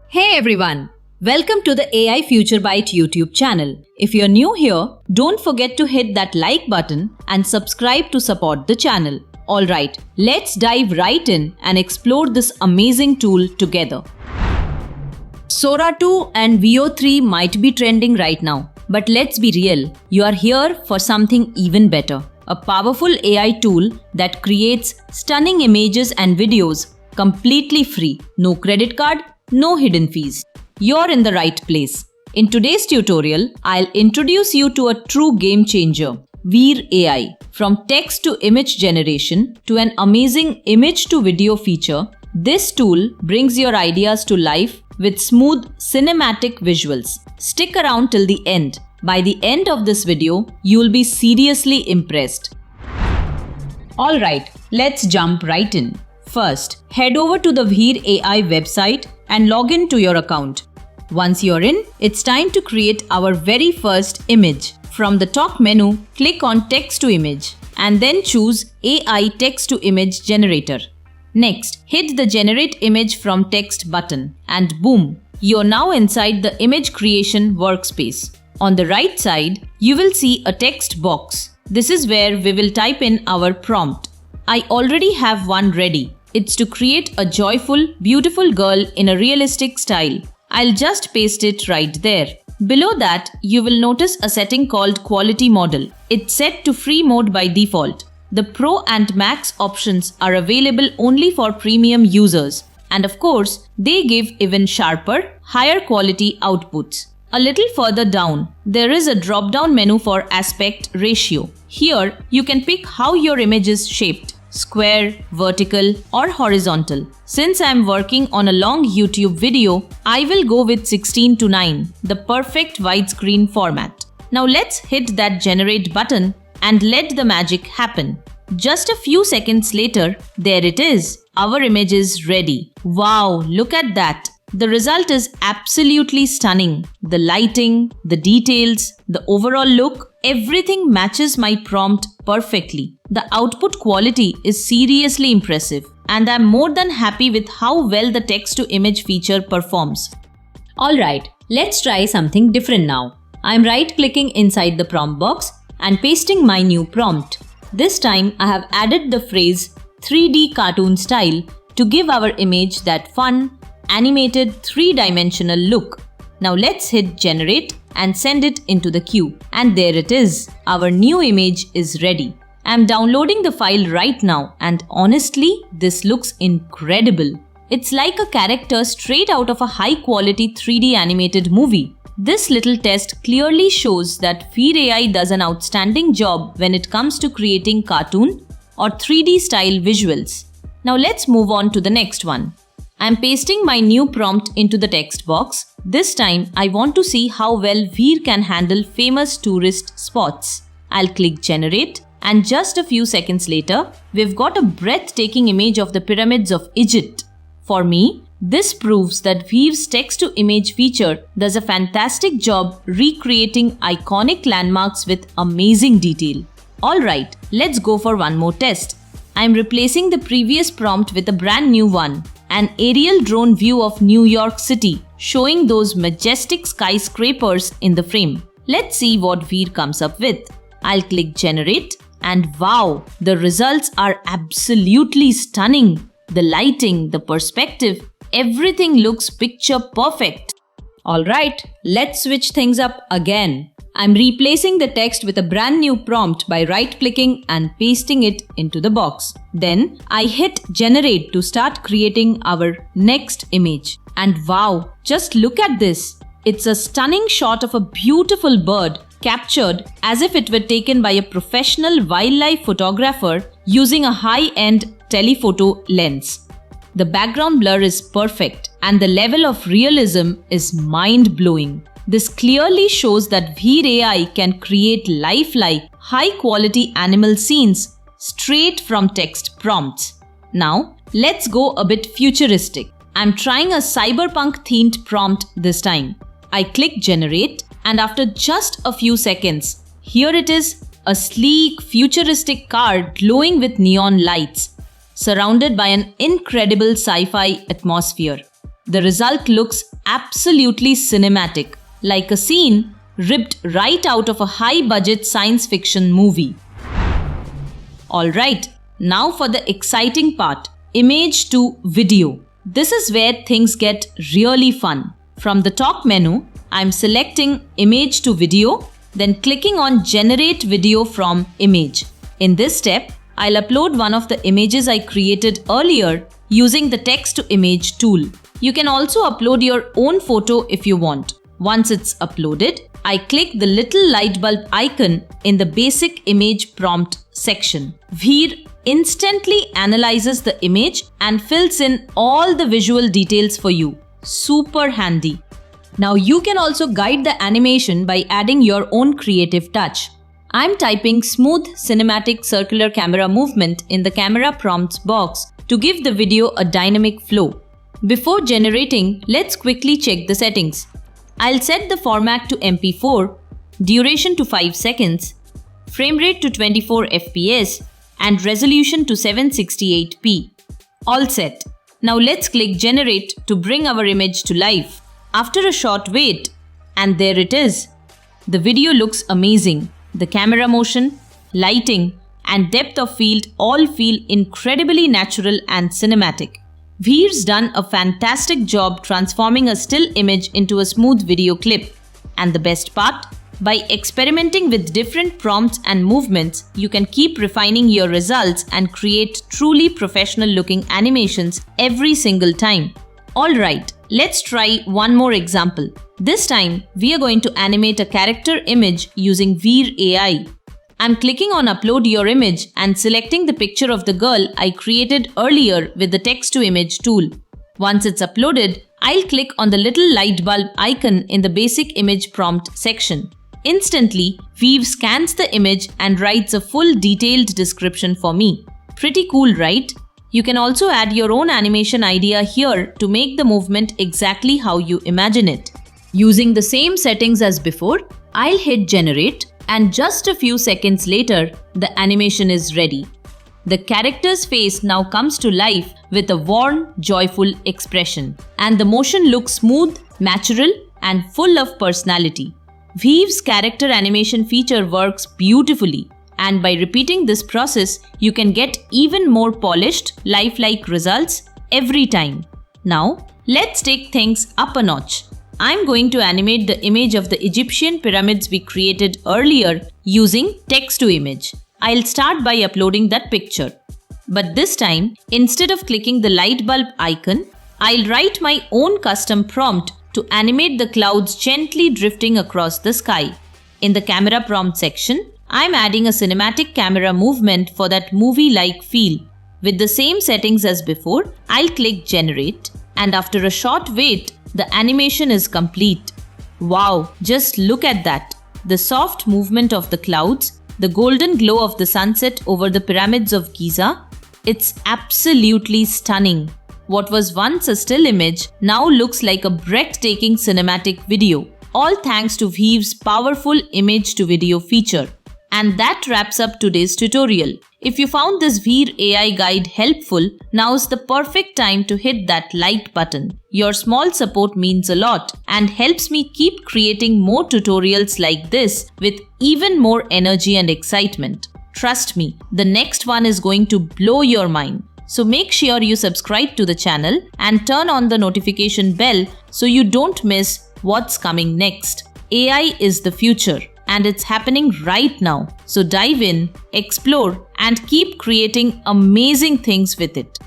Hey everyone! Welcome to the AI Future Byte YouTube channel. If you're new here, don't forget to hit that like button and subscribe to support the channel. Alright, let's dive right in and explore this amazing tool together. Sora 2 and VEO 3 might be trending right now, but let's be real, you are here for something even better. A powerful AI tool that creates stunning images and videos completely free. No credit card, no hidden fees. You're in the right place. In today's tutorial, I'll introduce you to a true game changer, Vheer AI. From text to image generation to an amazing image to video feature, this tool brings your ideas to life with smooth cinematic visuals. Stick around till the end. By the end of this video, you'll be seriously impressed. Alright, let's jump right in. First, head over to the Vheer AI website and log in to your account. Once you're in, it's time to create our very first image. From the top menu, click on Text to Image and then choose AI Text to Image Generator. Next, hit the Generate Image from Text button and boom, you're now inside the image creation workspace. On the right side, you will see a text box. This is where we will type in our prompt. I already have one ready. It's to create a joyful, beautiful girl in a realistic style. I'll just paste it right there. Below that, you will notice a setting called Quality Model. It's set to free mode by default. The Pro and Max options are available only for premium users. And of course, they give even sharper, higher quality outputs. A little further down, there is a drop-down menu for aspect ratio. Here, you can pick how your image is shaped. Square, vertical or horizontal. Since I'm working on a long YouTube video, I will go with 16:9, the perfect widescreen format. Now let's hit that generate button and let the magic happen. Just a few seconds later, there it is. Our image is ready. Wow, look at that. The result is absolutely stunning. The lighting, the details, the overall look, everything matches my prompt perfectly. The output quality is seriously impressive, and I'm more than happy with how well the text-to-image feature performs. Alright, let's try something different now. I'm right-clicking inside the prompt box and pasting my new prompt. This time I have added the phrase 3D cartoon style to give our image that fun, animated 3-dimensional look. Now let's hit generate and send it into the queue. And there it is. Our new image is ready. I'm downloading the file right now and honestly, this looks incredible. It's like a character straight out of a high-quality 3D animated movie. This little test clearly shows that Vheer AI does an outstanding job when it comes to creating cartoon or 3D style visuals. Now let's move on to the next one. I'm pasting my new prompt into the text box. This time, I want to see how well Vheer can handle famous tourist spots. I'll click Generate, and just a few seconds later, we've got a breathtaking image of the pyramids of Egypt. For me, this proves that Vheer's text-to-image feature does a fantastic job recreating iconic landmarks with amazing detail. Alright, let's go for one more test. I'm replacing the previous prompt with a brand new one. An aerial drone view of New York City, showing those majestic skyscrapers in the frame. Let's see what Vheer comes up with. I'll click Generate and wow, the results are absolutely stunning. The lighting, the perspective, everything looks picture perfect. Alright, let's switch things up again. I'm replacing the text with a brand new prompt by right-clicking and pasting it into the box. Then I hit Generate to start creating our next image. And wow, just look at this. It's a stunning shot of a beautiful bird captured as if it were taken by a professional wildlife photographer using a high-end telephoto lens. The background blur is perfect and the level of realism is mind-blowing. This clearly shows that Vheer AI can create lifelike, high-quality animal scenes straight from text prompts. Now, let's go a bit futuristic. I'm trying a cyberpunk-themed prompt this time. I click Generate, and after just a few seconds, here it is, a sleek, futuristic car glowing with neon lights, surrounded by an incredible sci-fi atmosphere. The result looks absolutely cinematic, like a scene ripped right out of a high-budget science fiction movie. Alright, now for the exciting part, image to video. This is where things get really fun. From the top menu, I'm selecting image to video, then clicking on generate video from image. In this step, I'll upload one of the images I created earlier using the text to image tool. You can also upload your own photo if you want. Once it's uploaded, I click the little light bulb icon in the basic image prompt section. Vheer instantly analyzes the image and fills in all the visual details for you. Super handy. Now you can also guide the animation by adding your own creative touch. I'm typing smooth cinematic circular camera movement in the camera prompts box to give the video a dynamic flow. Before generating, let's quickly check the settings. I'll set the format to MP4, duration to 5 seconds, frame rate to 24 FPS, and resolution to 768p. All set. Now let's click generate to bring our image to life. After a short wait, and there it is. The video looks amazing. The camera motion, lighting, and depth of field all feel incredibly natural and cinematic. Vheer's done a fantastic job transforming a still image into a smooth video clip. And the best part? By experimenting with different prompts and movements, you can keep refining your results and create truly professional looking animations every single time. Alright, let's try one more example. This time, we are going to animate a character image using Vheer AI. I'm clicking on upload your image and selecting the picture of the girl I created earlier with the text to image tool. Once it's uploaded, I'll click on the little light bulb icon in the basic image prompt section. Instantly, Vheer scans the image and writes a full detailed description for me. Pretty cool, right? You can also add your own animation idea here to make the movement exactly how you imagine it. Using the same settings as before, I'll hit generate, and just a few seconds later, the animation is ready. The character's face now comes to life with a warm, joyful expression, and the motion looks smooth, natural, and full of personality. Vheer's character animation feature works beautifully, and by repeating this process, you can get even more polished, lifelike results every time. Now, let's take things up a notch. I'm going to animate the image of the Egyptian pyramids we created earlier using text to image. I'll start by uploading that picture. But this time, instead of clicking the light bulb icon, I'll write my own custom prompt to animate the clouds gently drifting across the sky. In the camera prompt section, I'm adding a cinematic camera movement for that movie-like feel. With the same settings as before, I'll click generate, and after a short wait, the animation is complete. Wow, just look at that. The soft movement of the clouds, the golden glow of the sunset over the pyramids of Giza. It's absolutely stunning. What was once a still image now looks like a breathtaking cinematic video, all thanks to Vheer's powerful image to video feature. And that wraps up today's tutorial. If you found this Vheer AI guide helpful, now's the perfect time to hit that like button. Your small support means a lot and helps me keep creating more tutorials like this with even more energy and excitement. Trust me, the next one is going to blow your mind. So make sure you subscribe to the channel and turn on the notification bell so you don't miss what's coming next. AI is the future, and it's happening right now. So dive in, explore, and keep creating amazing things with it.